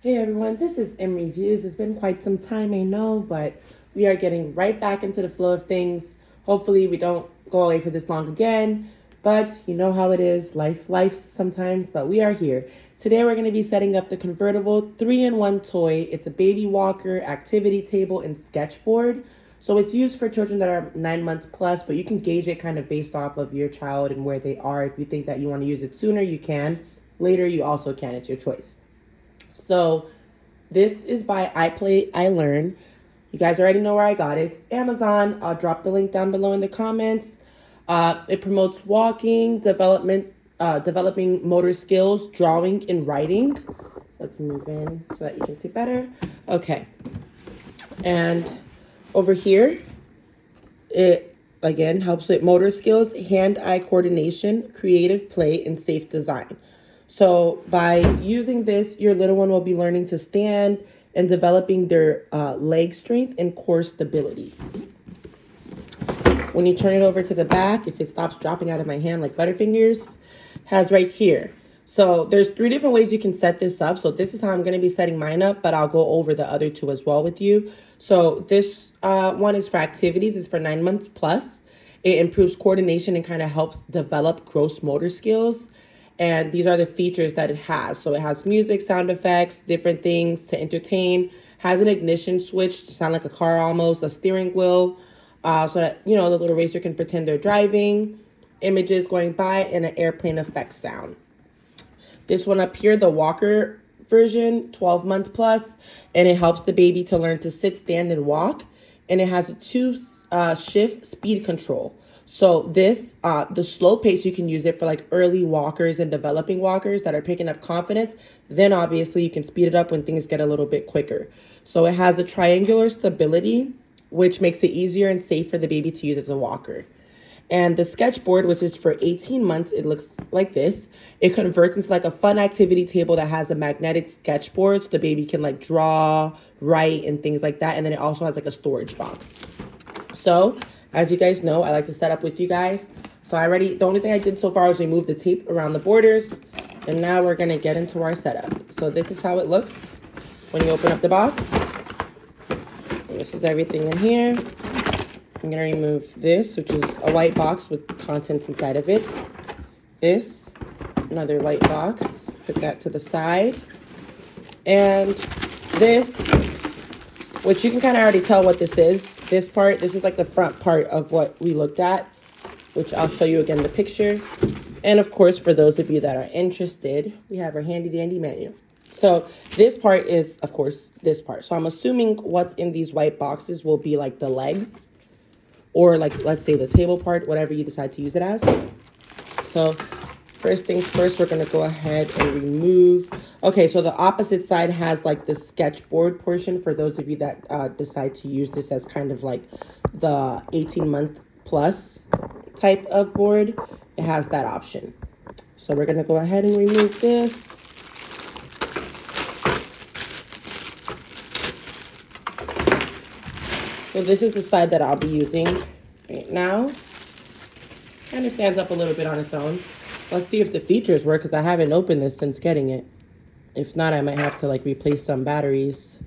Hey everyone, this is M Reviews. It's been quite some time, I know, but we are getting right back into the flow of things. Hopefully, we don't go away for this long again, but you know how it is, life's sometimes, but we are here. Today, we're going to be setting up the convertible 3-in-1 toy. It's a baby walker, activity table, and sketchboard. So it's used for children that are 9 months plus, but you can gauge it kind of based off of your child and where they are. If you think that you want to use it sooner, you can. Later, you also can. It's your choice. So this is by iPlay, iLearn. You guys already know where I got it. It's Amazon. I'll drop the link down below in the comments. It promotes walking, developing motor skills, drawing, and writing. Let's move in so that you can see better. Okay. And over here, it again helps with motor skills, hand-eye coordination, creative play, and safe design. So by using this, your little one will be learning to stand and developing their leg strength and core stability. When you turn it over to the back, if it stops dropping out of my hand like Butterfingers, has right here. So there's 3 different ways you can set this up. So this is how I'm going to be setting mine up, but I'll go over the other 2 as well with you. So this one is for activities. It's for 9 months plus. It improves coordination and kind of helps develop gross motor skills. And these are the features that it has. So it has music, sound effects, different things to entertain, has an ignition switch to sound like a car almost, a steering wheel, so that, you know, the little racer can pretend they're driving, images going by, and an airplane effect sound. This one up here, the walker version, 12 months plus, and it helps the baby to learn to sit, stand, and walk. And it has a 2-shift speed control. So this, the slow pace, you can use it for like early walkers and developing walkers that are picking up confidence. Then obviously you can speed it up when things get a little bit quicker. So it has a triangular stability, which makes it easier and safe for the baby to use as a walker. And the sketchboard, which is for 18 months, it looks like this. It converts into like a fun activity table that has a magnetic sketchboard so the baby can like draw, write, and things like that. And then it also has like a storage box. So as you guys know, I like to set up with you guys. So the only thing I did so far was remove the tape around the borders. And now we're going to get into our setup. So this is how it looks when you open up the box. And this is everything in here. I'm going to remove this, which is a white box with contents inside of it. This, another white box. Put that to the side. And this, which you can kind of already tell what this is. This is like the front part of what we looked at, which I'll show you again the picture. And of course, for those of you that are interested, we have our handy dandy manual. So this part is, of course, this part. So I'm assuming what's in these white boxes will be like the legs or like, let's say the table part, whatever you decide to use it as. So first things first, we're going to go ahead and remove. Okay, so the opposite side has like the sketchboard portion for those of you that decide to use this as kind of like the 18-month plus type of board. It has that option. So we're going to go ahead and remove this. So this is the side that I'll be using right now. Kind of stands up a little bit on its own. Let's see if the features work, because I haven't opened this since getting it. If not, I might have to like replace some batteries.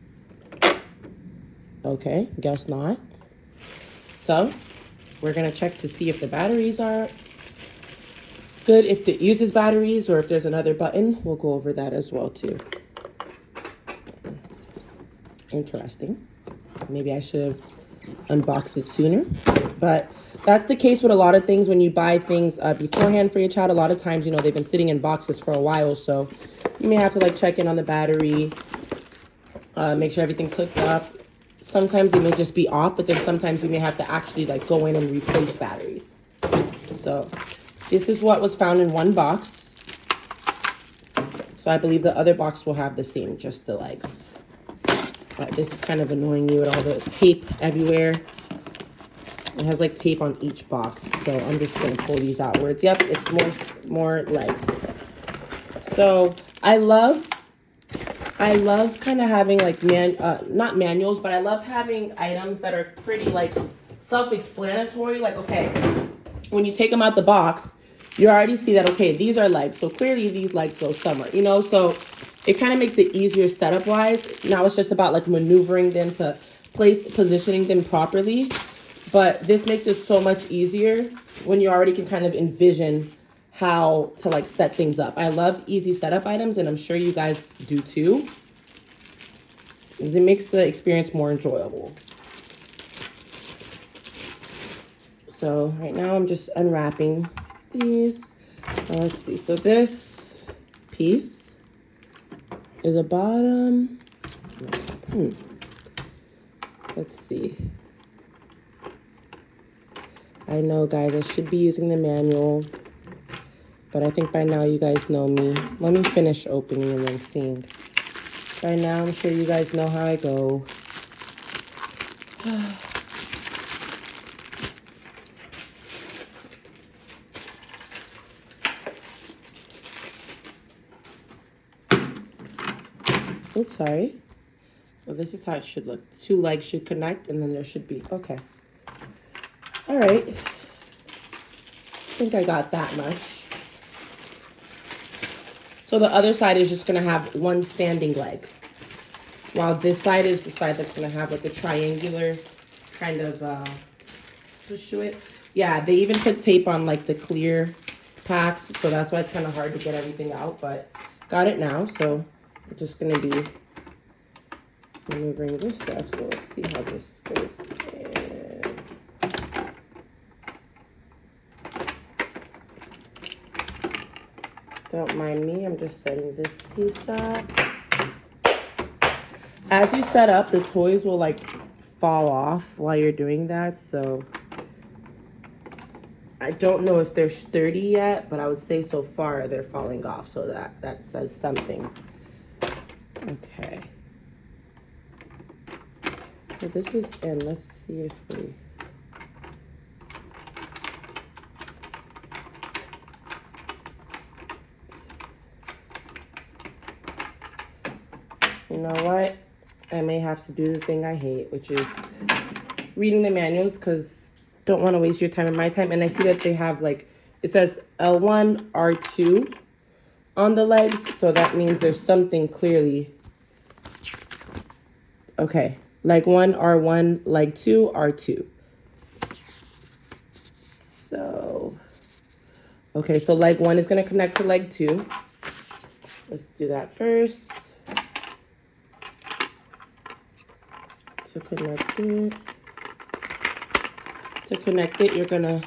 Okay, guess not. So we're gonna check to see if the batteries are good, if it uses batteries, or if there's another button. We'll go over that as well too. Interesting. Maybe I should have unboxed it sooner, but that's the case with a lot of things. When you buy things beforehand for your child, a lot of times, you know, they've been sitting in boxes for a while, so you may have to like check in on the battery, make sure everything's hooked up. Sometimes they may just be off, but then sometimes you may have to actually like go in and replace batteries. So this is what was found in one box. So I believe the other box will have the same, just the legs. But this is kind of annoying me with all the tape everywhere. It has like tape on each box, so I'm just gonna pull these outwards. Yep, it's more legs. So I love kind of having like not manuals, but I love having items that are pretty like self-explanatory. Like, okay, when you take them out the box, you already see that, okay, these are legs, so clearly these legs go somewhere, you know. So it kind of makes it easier setup wise. Now it's just about like maneuvering them to positioning them properly. But this makes it so much easier when you already can kind of envision how to like set things up. I love easy setup items, and I'm sure you guys do too, because it makes the experience more enjoyable. So right now I'm just unwrapping these. Let's see. So this piece is a bottom. Let's see. I know, guys, I should be using the manual, but I think by now you guys know me. Let me finish opening and then seeing. By now, I'm sure you guys know how I go. Oops, sorry. Well, this is how it should look. 2 legs should connect, and then there should be, okay. All right. I think I got that much. So the other side is just gonna have 1 standing leg, while this side is the side that's gonna have like a triangular kind of push to it. Yeah, they even put tape on like the clear packs, so that's why it's kind of hard to get everything out, but got it now. So we're just gonna be maneuvering this stuff. So let's see how this goes. And don't mind me, I'm just setting this piece up. As you set up, the toys will like fall off while you're doing that, so I don't know if they're sturdy yet, but I would say so far they're falling off, so that says something. Okay. So this is in. Let's see if we... You know what? I may have to do the thing I hate, which is reading the manuals, because don't want to waste your time and my time. And I see that they have like, it says L1, R2 on the legs. So that means there's something clearly. Okay. Leg 1, R1, leg 2, R2. So, okay. So leg 1 is going to connect to leg 2. Let's do that first. To connect it, you're gonna,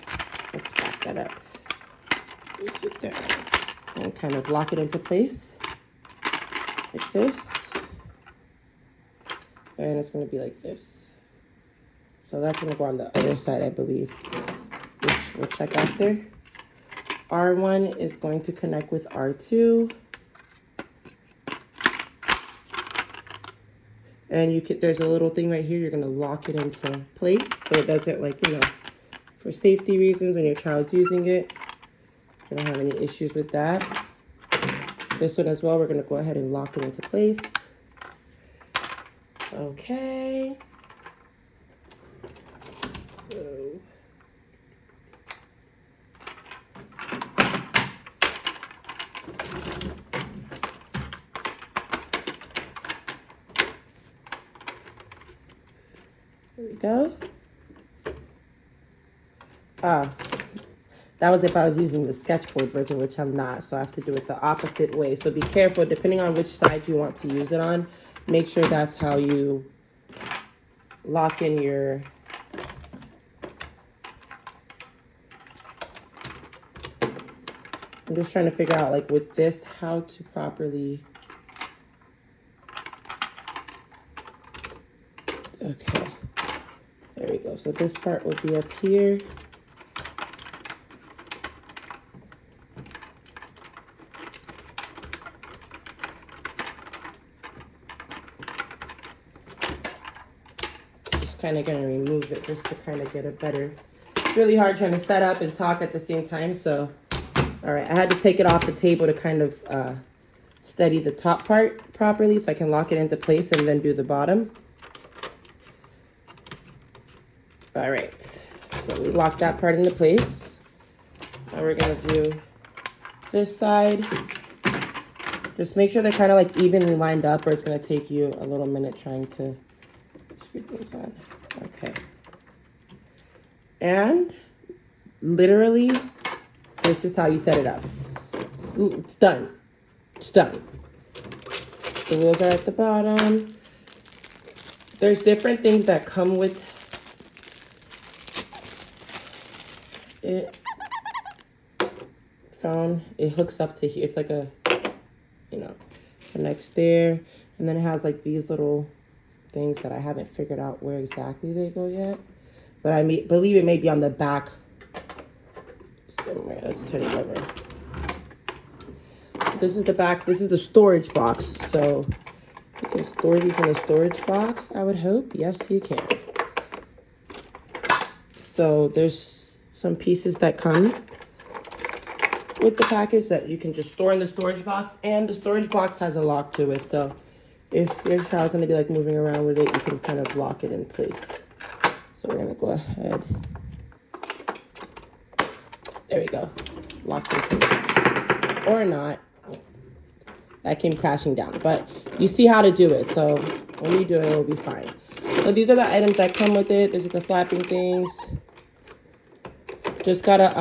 let's back that up. Just sit there and kind of lock it into place like this. And it's gonna be like this. So that's gonna go on the other side, I believe, which we'll check after. R1 is going to connect with R2. And you can, there's a little thing right here, you're gonna lock it into place so it doesn't, like, you know, for safety reasons when your child's using it, you don't have any issues with that. This one as well, we're gonna go ahead and lock it into place. Okay. So. There we go. That was if I was using the sketchboard version, which I'm not. So I have to do it the opposite way. So be careful, depending on which side you want to use it on. Make sure that's how you lock in your... I'm just trying to figure out, like, with this, how to properly... Okay. There we go. So this part will be up here. Just kind of going to remove it just to kind of get a better... It's really hard trying to set up and talk at the same time. So, all right. I had to take it off the table to kind of steady the top part properly so I can lock it into place and then do the bottom. All right, so we locked that part into place. Now we're gonna do this side. Just make sure they're kind of like evenly lined up, or it's going to take you a little minute trying to screw things on. Okay. And literally, this is how you set it up. It's done. It's done. The wheels are at the bottom. There's different things that come with it. Phone. It hooks up to here. It's like a, you know, connects there. And then it has like these little things that I haven't figured out where exactly they go yet. But I believe it may be on the back somewhere. Let's turn it over. This is the back. This is the storage box. So you can store these in a storage box, I would hope. Yes, you can. So there's some pieces that come with the package that you can just store in the storage box. And the storage box has a lock to it. So if your child's going to be like moving around with it, you can kind of lock it in place. So we're going to go ahead. There we go. Locked in place. Or not. That came crashing down. But you see how to do it. So when you do it, it will be fine. So these are the items that come with it. This is the flapping things. Just gotta,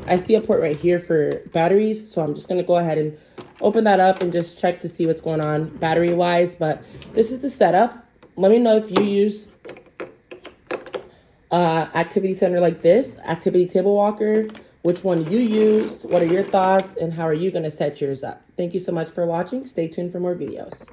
I see a port right here for batteries. So I'm just going to go ahead and open that up and just check to see what's going on battery-wise. But this is the setup. Let me know if you use activity center like this, activity table walker, which one you use, what are your thoughts, and how are you going to set yours up. Thank you so much for watching. Stay tuned for more videos.